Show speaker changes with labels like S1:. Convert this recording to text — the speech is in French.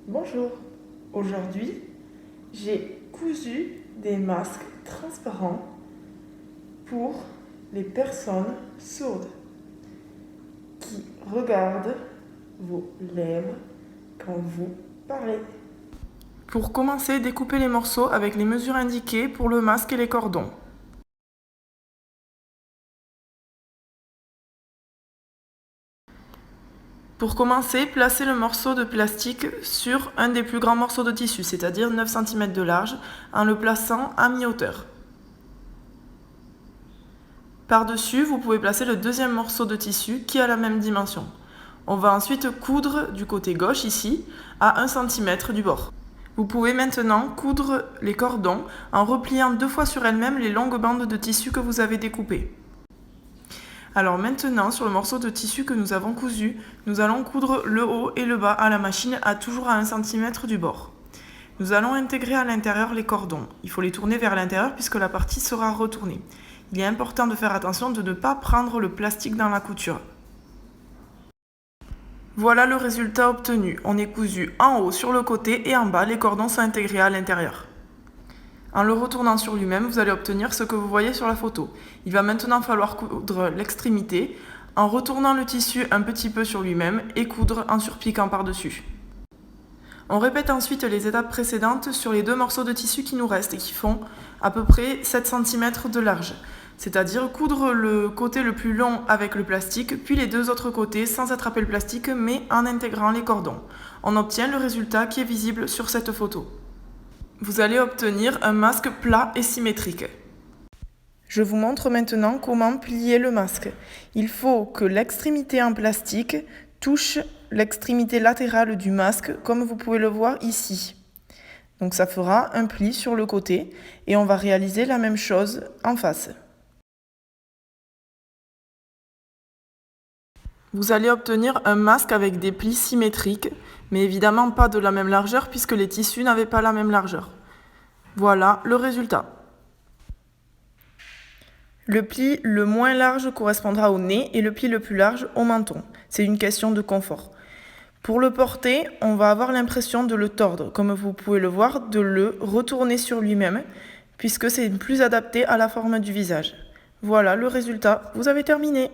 S1: Bonjour, aujourd'hui j'ai cousu des masques transparents pour les personnes sourdes qui regardent vos lèvres quand vous parlez.
S2: Pour commencer, découpez les morceaux avec les mesures indiquées pour le masque et les cordons. Pour commencer, placez le morceau de plastique sur un des plus grands morceaux de tissu, c'est-à-dire 9 cm de large, en le plaçant à mi-hauteur. Par-dessus, vous pouvez placer le deuxième morceau de tissu qui a la même dimension. On va ensuite coudre du côté gauche, ici, à 1 cm du bord. Vous pouvez maintenant coudre les cordons en repliant 2 fois sur elles-mêmes les longues bandes de tissu que vous avez découpées. Alors maintenant, sur le morceau de tissu que nous avons cousu, nous allons coudre le haut et le bas à la machine à toujours à 1 cm du bord. Nous allons intégrer à l'intérieur les cordons. Il faut les tourner vers l'intérieur puisque la partie sera retournée. Il est important de faire attention de ne pas prendre le plastique dans la couture. Voilà le résultat obtenu. On est cousu en haut sur le côté et en bas, les cordons sont intégrés à l'intérieur. En le retournant sur lui-même, vous allez obtenir ce que vous voyez sur la photo. Il va maintenant falloir coudre l'extrémité en retournant le tissu un petit peu sur lui-même et coudre en surpiquant par-dessus. On répète ensuite les étapes précédentes sur les 2 morceaux de tissu qui nous restent et qui font à peu près 7 cm de large. C'est-à-dire coudre le côté le plus long avec le plastique, puis les 2 autres côtés sans attraper le plastique mais en intégrant les cordons. On obtient le résultat qui est visible sur cette photo. Vous allez obtenir un masque plat et symétrique. Je vous montre maintenant comment plier le masque. Il faut que l'extrémité en plastique touche l'extrémité latérale du masque, comme vous pouvez le voir ici. Donc ça fera un pli sur le côté et on va réaliser la même chose en face. Vous allez obtenir un masque avec des plis symétriques, mais évidemment pas de la même largeur puisque les tissus n'avaient pas la même largeur. Voilà le résultat. Le pli le moins large correspondra au nez et le pli le plus large au menton. C'est une question de confort. Pour le porter, on va avoir l'impression de le tordre, comme vous pouvez le voir, de le retourner sur lui-même, puisque c'est plus adapté à la forme du visage. Voilà le résultat, vous avez terminé.